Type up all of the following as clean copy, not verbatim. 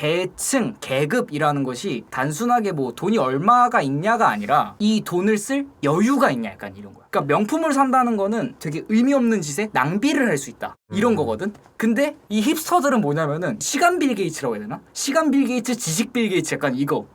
계층, 계급이라는 것이 단순하게 뭐 돈이 얼마가 있냐가 아니라 이 돈을 쓸 여유가 있냐 약간 이런 거야. 그러니까 명품을 산다는 거는 되게 의미 없는 짓에 낭비를 할 수 있다 이런 거거든. 근데 이 힙스터들은 뭐냐면은 시간 빌 게이츠라고 해야 되나? 시간 빌 게이츠, 지식 빌 게이츠 약간 이거.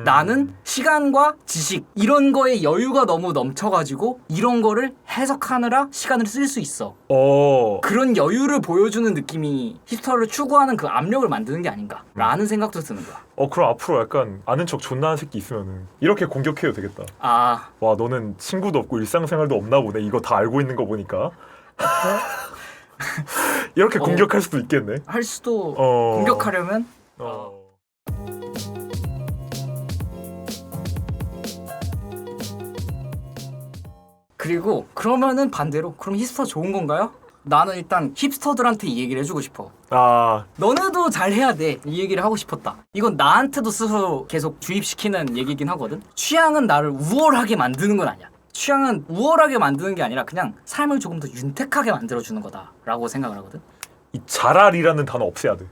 나는 시간과 지식 이런 거에 여유가 너무 넘쳐가지고 이런 거를 해석하느라 시간을 쓸 수 있어. 그런 여유를 보여주는 느낌이 힙스터를 추구하는 그 압력을 만드는 게 아닌가라는 생각도 드는 거야. 그럼 앞으로 약간 아는 척 존나한 새끼 있으면은 이렇게 공격해도 되겠다. 아, 와, 너는 친구도 없고 일상생활도 없나 보네. 이거 다 알고 있는 거 보니까. 이렇게 공격할 수도 있겠네. 할 수도 공격하려면 그리고 그러면은 반대로 그럼 힙스터 좋은 건가요? 나는 일단 힙스터들한테 이 얘기를 해주고 싶어. 너네도 잘해야 돼. 이 얘기를 하고 싶었다. 이건 나한테도 스스로 계속 주입시키는 얘기긴 하거든. 취향은 나를 우월하게 만드는 건 아니야. 취향은 우월하게 만드는 게 아니라 그냥 삶을 조금 더 윤택하게 만들어주는 거다라고 생각을 하거든. 이 자랄이라는 단어 없애야 돼.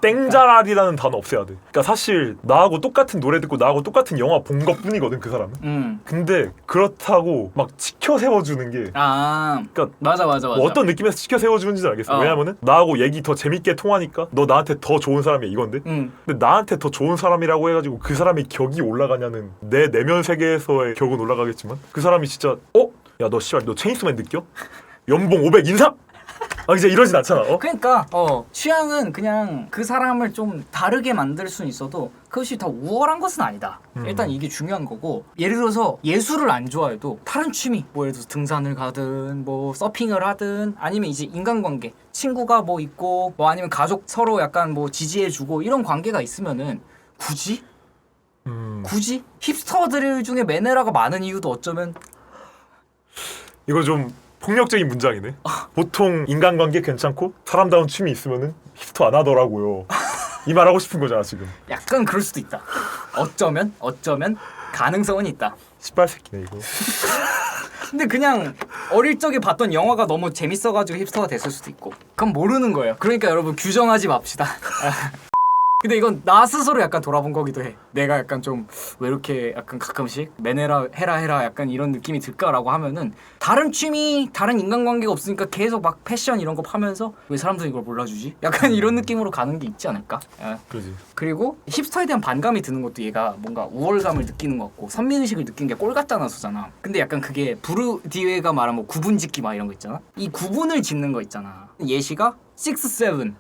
땡자랄이라는 단어 없애야 돼. 그러니까 사실 나하고 똑같은 노래 듣고 나하고 똑같은 영화 본 것뿐이거든 그 사람은. 근데 그렇다고 막 치켜 세워주는 게 그러니까 맞아. 뭐 어떤 느낌에서 치켜 세워주는지는 알겠어. 왜냐면은 나하고 얘기 더 재밌게 통하니까 너 나한테 더 좋은 사람이야 이건데. 근데 나한테 더 좋은 사람이라고 해가지고 그 사람이 격이 올라가냐는 내 내면 세계에서의 격은 올라가겠지만 그 사람이 진짜 야 너 씨발 너 체인소맨 느껴? 연봉 500 인상? 이제 이러진 않잖아. 그러니까 취향은 그냥 그 사람을 좀 다르게 만들 수는 있어도 그것이 다 우월한 것은 아니다. 일단 이게 중요한 거고, 예를 들어서 예술을 안 좋아해도 다른 취미 뭐 예를 들어서 등산을 가든 뭐 서핑을 하든 아니면 이제 인간관계 친구가 뭐 있고 뭐 아니면 가족 서로 약간 뭐 지지해주고 이런 관계가 있으면은 굳이 힙스터들 중에 메네라가 많은 이유도 어쩌면 이거 좀 폭력적인 문장이네. 보통 인간관계 괜찮고 사람다운 취미 있으면은 힙스터 안 하더라고요. 이 말 하고 싶은 거잖아 지금. 약간 그럴 수도 있다. 어쩌면 가능성은 있다. 씨발 새끼네 이거. 근데 그냥 어릴 적에 봤던 영화가 너무 재밌어가지고 힙스터가 됐을 수도 있고. 그건 모르는 거예요. 그러니까 여러분 규정하지 맙시다. 근데 이건 나 스스로 약간 돌아본 거기도 해. 내가 약간 좀 왜 이렇게 약간 가끔씩 매네라 해라 약간 이런 느낌이 들까라고 하면은 다른 취미, 다른 인간관계가 없으니까 계속 막 패션 이런 거 파면서 왜 사람들이 이걸 몰라주지? 약간 이런 느낌으로 가는 게 있지 않을까? 그렇지. 그리고 힙스터에 대한 반감이 드는 것도 얘가 뭔가 우월감을 느끼는 것 같고 선민의식을 느끼는 게 꼴 같잖아 소잖아. 근데 약간 그게 부르디웨가 말한 뭐 구분 짓기 막 이런 거 있잖아. 이 구분을 짓는 거 있잖아. 예시가 6, 7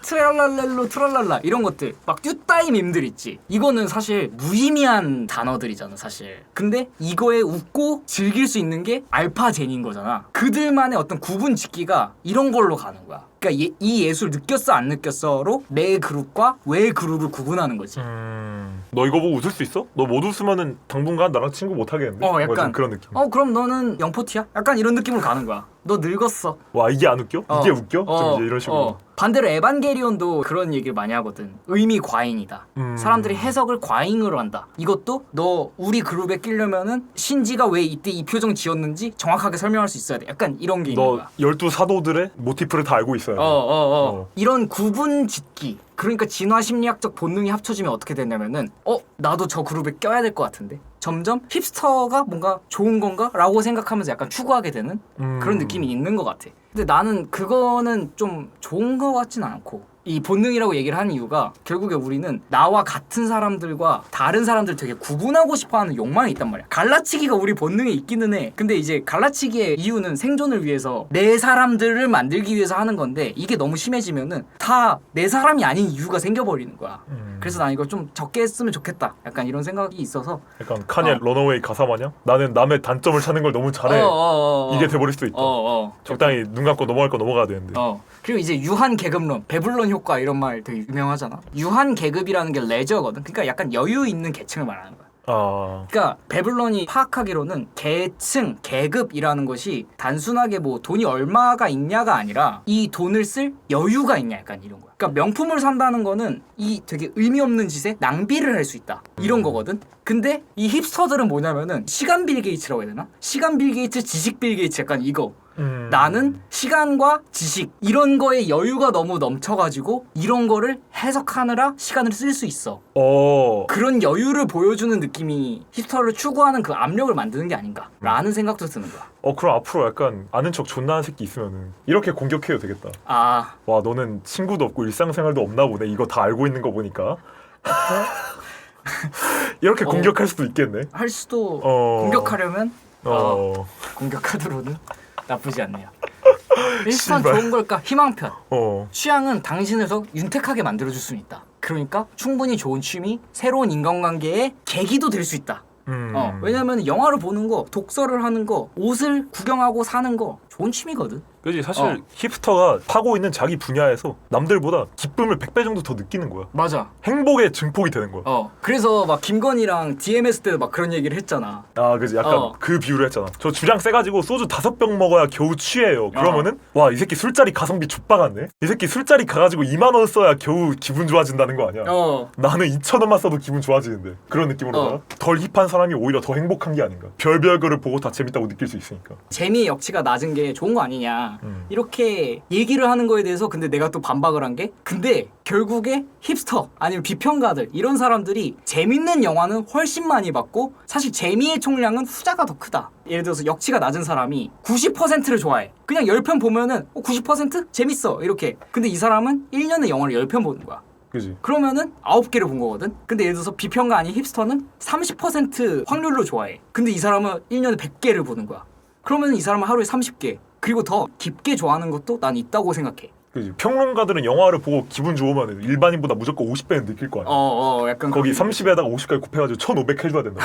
트랄랄렐로 트랄랄라 이런 것들 막 듀따이 밈들 있지. 이거는 사실 무의미한 단어들이잖아 사실. 근데 이거에 웃고 즐길 수 있는 게 알파젠인 거잖아. 그들만의 어떤 구분 짓기가 이런 걸로 가는 거야. 그러니까 이 예술 느꼈어 안 느꼈어로 내 그룹과 외 그룹을 구분하는 거지. 너 이거 보고 웃을 수 있어? 너 못 웃으면은 당분간 나랑 친구 못 하겠는데? 약간 그런 느낌. 그럼 너는 영포티야? 약간 이런 느낌으로 가는 거야. 너 늙었어. 와 이게 안 웃겨? 이게 웃겨? 좀 이제 이런 식으로. 반대로 에반게리온도 그런 얘기를 많이 하거든. 의미 과잉이다. 사람들이 해석을 과잉으로 한다. 이것도 너 우리 그룹에 끼려면은 신지가 왜 이때 이 표정 지었는지 정확하게 설명할 수 있어야 돼. 약간 이런 게 있는 거야. 너 12사도들의 모티프를 다 알고 있어야 돼. 이런 구분 짓기. 그러니까 진화 심리학적 본능이 합쳐지면 어떻게 되냐면은 나도 저 그룹에 껴야 될 것 같은데 점점 힙스터가 뭔가 좋은 건가? 라고 생각하면서 약간 추구하게 되는 그런 느낌이 있는 것 같아. 근데 나는 그거는 좀 좋은 것 같진 않고 이 본능이라고 얘기를 하는 이유가 결국에 우리는 나와 같은 사람들과 다른 사람들 되게 구분하고 싶어하는 욕망이 있단 말이야. 갈라치기가 우리 본능에 있기는 해. 근데 이제 갈라치기의 이유는 생존을 위해서 내 사람들을 만들기 위해서 하는 건데 이게 너무 심해지면은 다 내 사람이 아닌 이유가 생겨버리는 거야. 그래서 난 이걸 좀 적게 했으면 좋겠다. 약간 이런 생각이 있어서 약간 카니에 런어웨이 가사 마냥 나는 남의 단점을 찾는 걸 너무 잘해. 이게 돼버릴 수도 있다. 적당히 눈 감고 넘어갈 거 넘어가야 되는데. 그리고 이제 유한 계급론, 배불론 효과 이런 말 되게 유명하잖아. 유한 계급이라는 게 레저거든. 그러니까 약간 여유 있는 계층을 말하는 거야. 그러니까 배불론이 파악하기로는 계층, 계급이라는 것이 단순하게 뭐 돈이 얼마가 있냐가 아니라 이 돈을 쓸 여유가 있냐 약간 이런 거야. 그러니까 명품을 산다는 거는 이 되게 의미 없는 짓에 낭비를 할 수 있다 이런 거거든. 근데 이 힙스터들은 뭐냐면은 시간 빌 게이츠라고 해야 되나? 시간 빌 게이츠, 지식 빌 게이츠 약간 이거. 나는 시간과 지식 이런 거에 여유가 너무 넘쳐가지고 이런 거를 해석하느라 시간을 쓸 수 있어. 그런 여유를 보여주는 느낌이 힙스터를 추구하는 그 압력을 만드는 게 아닌가라는 생각도 드는 거야. 그럼 앞으로 약간 아는 척 존나 하는 새끼 있으면은 이렇게 공격해도 되겠다. 와, 너는 친구도 없고 일상생활도 없나 보네. 이거 다 알고 있는 거 보니까. 이렇게 공격할 수도 있겠네. 할 수도. 공격하려면 공격하도록은 나쁘지 않네요. 힙스터는 좋은 걸까? 희망편. 취향은 당신을 더 윤택하게 만들어줄 수 있다. 그러니까 충분히 좋은 취미, 새로운 인간관계의 계기도 될 수 있다. 왜냐면 영화를 보는 거, 독서를 하는 거, 옷을 구경하고 사는 거 좋은 취미거든. 그지 사실 힙스터가 하고 있는 자기 분야에서 남들보다 기쁨을 100배 정도 더 느끼는 거야. 맞아. 행복의 증폭이 되는 거야. 그래서 막 김건희랑 DMS 때도 막 그런 얘기를 했잖아. 그지 약간 그 비유를 했잖아. 저 주량 세가지고 소주 5병 먹어야 겨우 취해요. 그러면은 와, 이 새끼 술자리 가성비 족박았네. 이 새끼 술자리 가가지고 2만 원 써야 겨우 기분 좋아진다는 거 아니야. 나는 2,000원만 써도 기분 좋아지는데. 그런 느낌으로 덜 힙한 사람이 오히려 더 행복한 게 아닌가. 별별 거를 보고 다 재밌다고 느낄 수 있으니까. 재미의 역치가 낮은 게 좋은 거 아니냐. 이렇게 얘기를 하는 거에 대해서 근데 내가 또 반박을 한 게, 근데 결국에 힙스터 아니면 비평가들 이런 사람들이 재밌는 영화는 훨씬 많이 봤고 사실 재미의 총량은 후자가 더 크다. 예를 들어서 역치가 낮은 사람이 90%를 좋아해. 그냥 10편 보면은 90% 재밌어 이렇게. 근데 이 사람은 1년에 영화를 10편 보는 거야. 그지. 그러면은 9개를 본 거거든. 근데 예를 들어서 비평가 아닌 힙스터는 30% 확률로 좋아해. 근데 이 사람은 1년에 100개를 보는 거야. 그러면 이 사람은 하루에 30개. 그리고 더 깊게 좋아하는 것도 난 있다고 생각해. 그지. 평론가들은 영화를 보고 기분 좋으면 일반인보다 무조건 50배는 느낄 거 아니야. 약간 거기 30에다가 50까지 곱해가지고 1500 해줘야 된다.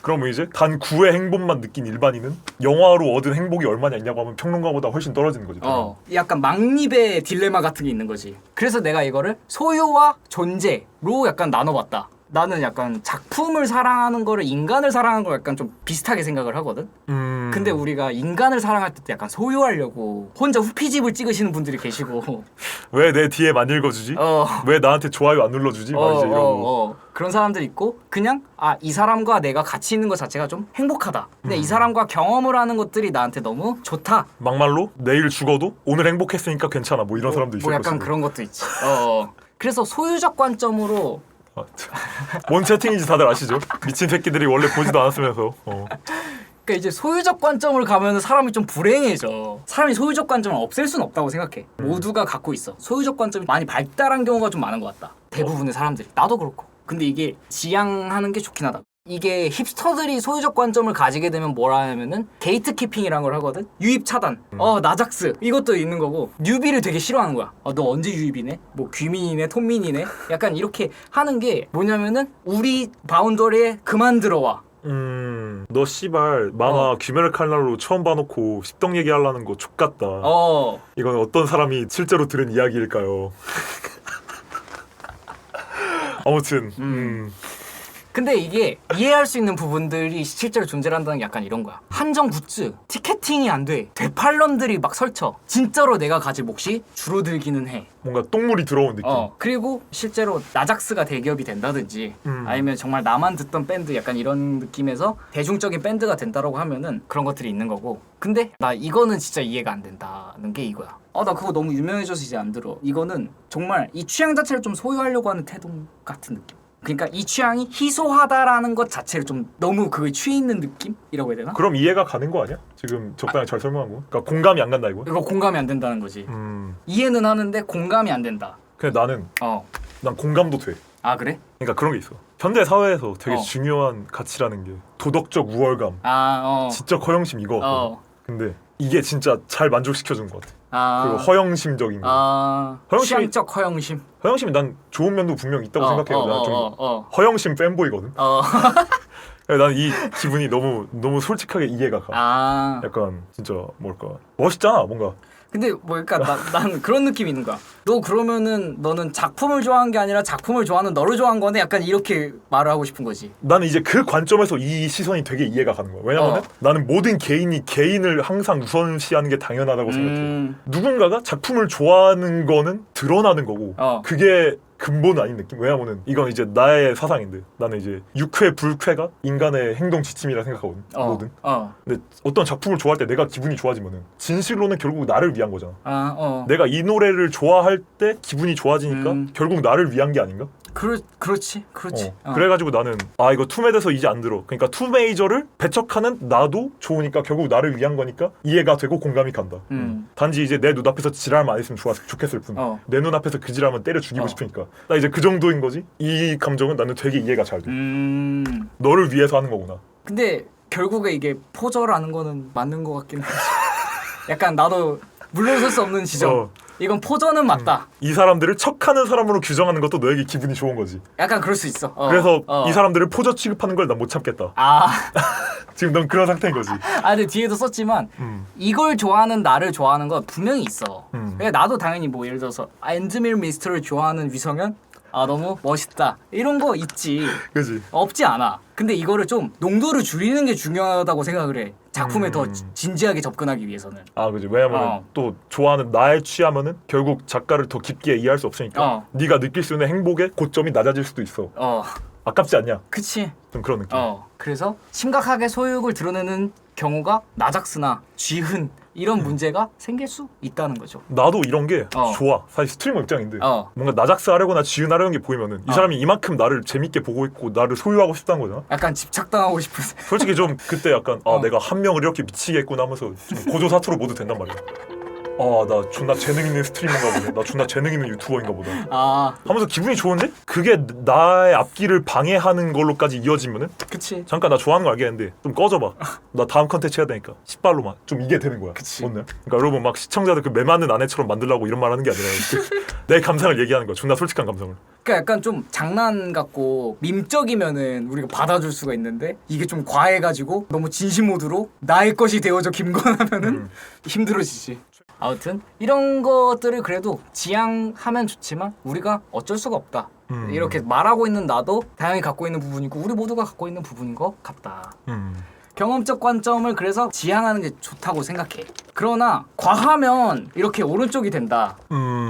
그러면 이제 단 9의 행복만 느낀 일반인은 영화로 얻은 행복이 얼마냐 있냐고 하면 평론가보다 훨씬 떨어지는 거지. 약간 막립의 딜레마 같은 게 있는 거지. 그래서 내가 이거를 소유와 존재로 약간 나눠봤다. 나는 약간 작품을 사랑하는 거를 인간을 사랑하는 걸 약간 좀 비슷하게 생각을 하거든. 근데 우리가 인간을 사랑할 때 약간 소유하려고 혼자 후피집을 찍으시는 분들이 계시고 왜 내 DM 안 읽어주지? 왜 나한테 좋아요 안 눌러주지? 막 이제 이러고 그런 사람들 있고 그냥 이 사람과 내가 같이 있는 것 자체가 좀 행복하다. 근데 이 사람과 경험을 하는 것들이 나한테 너무 좋다. 막말로 내일 죽어도 오늘 행복했으니까 괜찮아. 뭐 이런 사람도 있을 뭐 약간 것이고. 그런 것도 있지. 그래서 소유적 관점으로 뭔 채팅인지 다들 아시죠? 미친 새끼들이 원래 보지도 않았으면서. 그러니까 이제 소유적 관점을 가면 사람이 좀 불행해져. 사람이 소유적 관점을 없앨 수는 없다고 생각해. 모두가 갖고 있어. 소유적 관점이 많이 발달한 경우가 좀 많은 것 같다. 대부분의 사람들이. 나도 그렇고. 근데 이게 지향하는 게 좋긴 하다. 이게 힙스터들이 소유적 관점을 가지게 되면 뭐라 하냐면은 게이트키핑이라는 걸 하거든. 유입 차단. 나작스. 이것도 있는 거고. 뉴비를 되게 싫어하는 거야. 너 언제 유입이네? 뭐 귀민이네, 톰민이네. 약간 이렇게 하는 게 뭐냐면은 우리 바운더리에 그만 들어와. 너 씨발 만화 귀멸의 칼날로 처음 봐놓고 십덕 얘기하려는 거 족같다. 이건 어떤 사람이 실제로 들은 이야기일까요? 아무튼 근데 이게 이해할 수 있는 부분들이 실제로 존재한다는 게 약간 이런 거야. 한정 굿즈, 티켓팅이 안 돼. 되팔런들이 막 설쳐. 진짜로 내가 가질 몫이 줄어들기는 해. 뭔가 똥물이 들어온 느낌. 그리고 실제로 나작스가 대기업이 된다든지 아니면 정말 나만 듣던 밴드 약간 이런 느낌에서 대중적인 밴드가 된다라고 하면은 그런 것들이 있는 거고. 근데 나 이거는 진짜 이해가 안 된다는 게 이거야. 나 그거 너무 유명해져서 이제 안 들어. 이거는 정말 이 취향 자체를 좀 소유하려고 하는 태도 같은 느낌. 그러니까 이 취향이 희소하다라는 것 자체를 좀 너무 그거에 취해 있는 느낌이라고 해야 되나? 그럼 이해가 가는 거 아니야? 지금 적당히 잘 설명한 거. 그러니까 공감이 안 간다 이거. 이거 공감이 안 된다는 거지. 이해는 하는데 공감이 안 된다. 근데 나는 난 공감도 돼. 그래? 그러니까 그런 게 있어. 현대 사회에서 되게 중요한 가치라는 게 도덕적 우월감, 지적 허영심 이거. 근데 이게 진짜 잘 만족시켜주는 것 같아. 그리고 허영심적인 거. 취향적 허영심. 허영심이 난 좋은 면도 분명 있다고 생각해요. 나는 좀 허영심 팬보이거든. 난 이 기분이 너무 솔직하게 이해가 가. 약간 진짜 뭘까 멋있잖아 뭔가. 근데 그러니까 난 그런 느낌이 있는 거야. 너 그러면은 너는 작품을 좋아하는 게 아니라 작품을 좋아하는 너를 좋아한 거네. 약간 이렇게 말을 하고 싶은 거지. 나는 이제 그 관점에서 이 시선이 되게 이해가 가는 거야. 왜냐면 나는 모든 개인이 개인을 항상 우선시하는 게 당연하다고 생각해. 누군가가 작품을 좋아하는 거는 드러나는 거고 그게 근본 아닌 느낌? 왜냐면은 이건 이제 나의 사상인데 나는 이제 육회 불쾌가 인간의 행동 지침이라 생각하거든. 뭐든. 근데 어떤 작품을 좋아할 때 내가 기분이 좋아지면은 진실로는 결국 나를 위한 거잖아. 내가 이 노래를 좋아할 때 기분이 좋아지니까 결국 나를 위한 게 아닌가? 그렇지. 그래가지고 나는 이거 투메드에서 이제 안 들어. 그러니까 투메이저를 배척하는 나도 좋으니까 결국 나를 위한 거니까 이해가 되고 공감이 간다. 단지 이제 내 눈앞에서 지랄만 안 했으면 좋겠을 뿐. 내 눈앞에서 그 지랄만 때려 죽이고 싶으니까. 나 이제 그 정도인 거지. 이 감정은 나는 되게 이해가 잘 돼. 너를 위해서 하는 거구나. 근데 결국에 이게 포저라는 거는 맞는 것 같긴 하지. 약간 나도 물러설 수 없는 지점. 이건 포저는 맞다. 이 사람들을 척하는 사람으로 규정하는 것도 너에게 기분이 좋은 거지. 약간 그럴 수 있어. 그래서 이 사람들을 포저 취급하는 걸 난 못 참겠다. 지금 넌 그런 상태인 거지. 근데 뒤에도 썼지만 이걸 좋아하는 나를 좋아하는 건 분명히 있어. 그러니까 나도 당연히 뭐 예를 들어서 엔드밀 미스터를 좋아하는 위성현 너무 멋있다 이런 거 있지. 그지. 없지 않아. 근데 이거를 좀 농도를 줄이는 게 중요하다고 생각을 해. 작품에 더 진지하게 접근하기 위해서는. 그지. 왜냐면 또 좋아하는 나에 취하면은 결국 작가를 더 깊게 이해할 수 없으니까 네가 느낄 수 있는 행복의 고점이 낮아질 수도 있어. 아깝지 않냐? 그치. 좀 그런 느낌. 그래서 심각하게 소유욕을 드러내는 경우가 나작스나 쥐흔 이런 문제가 생길 수 있다는 거죠. 나도 이런 게 좋아. 사실 스트리머 입장인데 뭔가 나작스 하려거나 지은하려는 게 보이면은 이 사람이 이만큼 나를 재밌게 보고 있고 나를 소유하고 싶다는 거잖아. 약간 집착당하고 싶은. 솔직히 좀 그때 약간 내가 한 명을 이렇게 미치게 했구나 하면서 좀 고조사투로 모두 된단 말이야. 나 존나 재능 있는 스트리머인가 보네. 나 존나 재능 있는 유튜버인가 보다. 하면서 기분이 좋은데 그게 나의 앞길을 방해하는 걸로까지 이어지면은 그치. 잠깐 나 좋아하는 거 알겠는데 좀 꺼져봐. 나 다음 컨텐츠 해야 되니까 10발로만 좀 이게 되는 거야. 그치. 뭔데? 그러니까 여러분 막 시청자들 그 매맞는 아내처럼 만들라고 이런 말 하는 게 아니라 내 감상을 얘기하는 거야. 존나 솔직한 감상을. 그러니까 약간 좀 장난 같고 밈적이면은 우리가 받아줄 수가 있는데 이게 좀 과해가지고 너무 진심 모드로 나의 것이 되어줘 김건하면은 힘들어지지. 아무튼 이런 것들을 그래도 지향하면 좋지만 우리가 어쩔 수가 없다. 이렇게 말하고 있는 나도 다양히 갖고 있는 부분이고 우리 모두가 갖고 있는 부분인 것 같다. 경험적 관점을 그래서 지향하는 게 좋다고 생각해. 그러나 과하면 이렇게 오른쪽이 된다.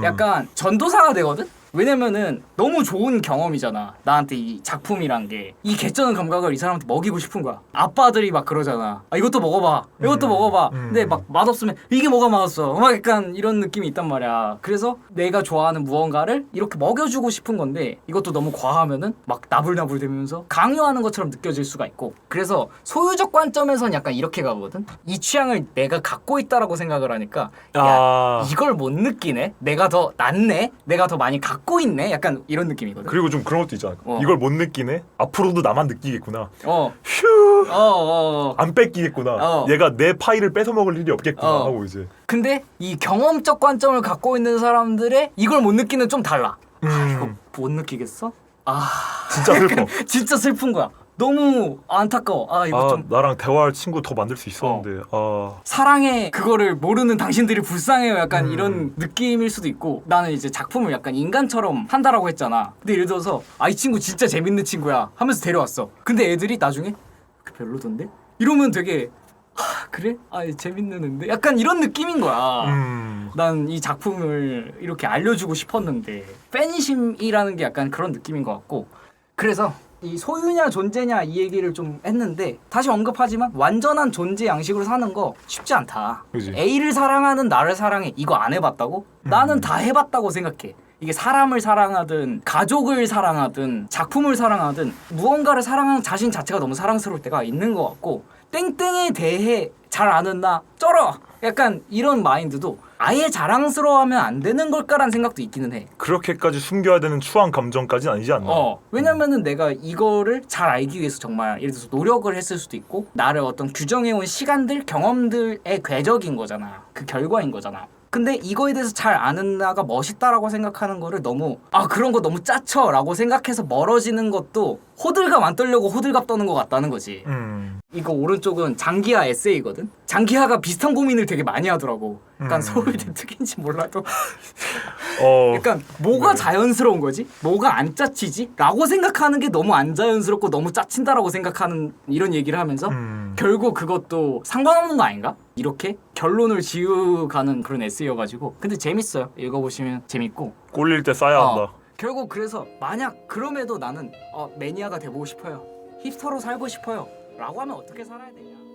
약간 전도사가 되거든? 왜냐면은 너무 좋은 경험이잖아. 나한테 이 작품이란 게. 이 개쩌는 감각을 이 사람한테 먹이고 싶은 거야. 아빠들이 막 그러잖아. 이것도 먹어봐. 이것도 먹어봐. 근데 막 맛없으면 이게 뭐가 맛없어. 막 약간 이런 느낌이 있단 말이야. 그래서 내가 좋아하는 무언가를 이렇게 먹여주고 싶은 건데 이것도 너무 과하면은 막 나불나불 되면서 강요하는 것처럼 느껴질 수가 있고. 그래서 소유적 관점에선 약간 이렇게 가거든. 이 취향을 내가 갖고 있다라고 생각을 하니까 야, 이걸 못 느끼네. 내가 더 낫네. 내가 더 많이 갖고 있네. 약간 이런 느낌이거든. 그리고 좀 그런 것도 있잖아. 이걸 못 느끼네. 앞으로도 나만 느끼겠구나. 안 뺏기겠구나. 얘가 내 파일을 뺏어 먹을 일이 없겠구나 하고 이제. 근데 이 경험적 관점을 갖고 있는 사람들의 이걸 못 느끼는 좀 달라. 이거 못 느끼겠어? 진짜 슬퍼. 진짜 슬픈 거야. 너무 안타까워. 이거 좀 나랑 대화할 친구 더 만들 수 있었는데. 사랑해 그거를 모르는 당신들이 불쌍해요. 약간 이런 느낌일 수도 있고. 나는 이제 작품을 약간 인간처럼 한다라고 했잖아. 근데 예를 들어서 이 친구 진짜 재밌는 친구야 하면서 데려왔어. 근데 애들이 나중에 별로던데? 이러면 되게 그래? 재밌는데? 약간 이런 느낌인 거야. 난 이 작품을 이렇게 알려주고 싶었는데 팬심이라는 게 약간 그런 느낌인 것 같고. 그래서 이 소유냐 존재냐 이 얘기를 좀 했는데 다시 언급하지만 완전한 존재 양식으로 사는 거 쉽지 않다. 그치. A를 사랑하는 나를 사랑해. 이거 안 해봤다고? 나는 다 해봤다고 생각해. 이게 사람을 사랑하든 가족을 사랑하든 작품을 사랑하든 무언가를 사랑하는 자신 자체가 너무 사랑스러울 때가 있는 것 같고 땡땡에 대해 잘 아는 나 쩔어! 약간 이런 마인드도 아예 자랑스러워하면 안 되는 걸까라는 생각도 있기는 해. 그렇게까지 숨겨야 되는 추한 감정까지는 아니지 않나? 왜냐면은 내가 이거를 잘 알기 위해서 정말 예를 들어서 노력을 했을 수도 있고 나를 어떤 규정해온 시간들, 경험들의 궤적인 거잖아. 그 결과인 거잖아. 근데 이거에 대해서 잘 아는 나가 멋있다라고 생각하는 거를 너무 그런 거 너무 짜쳐 라고 생각해서 멀어지는 것도 호들갑 안 떨려고 호들갑 떠는 것 같다는 거지. 이거 오른쪽은 장기하 에세이거든? 장기하가 비슷한 고민을 되게 많이 하더라고. 약간 서울대 특인지 몰라도 약간 뭐가 자연스러운 거지? 뭐가 안 짜치지? 라고 생각하는 게 너무 안 자연스럽고 너무 짜친다라고 생각하는 이런 얘기를 하면서 결국 그것도 상관없는 거 아닌가? 이렇게 결론을 지어가는 그런 에세이여가지고 근데 재밌어요. 읽어보시면 재밌고 꼴릴 때 싸야 한다. 결국 그래서 만약 그럼에도 나는 매니아가 되고 싶어요, 힙스터로 살고 싶어요 라고 하면 어떻게 살아야 되냐.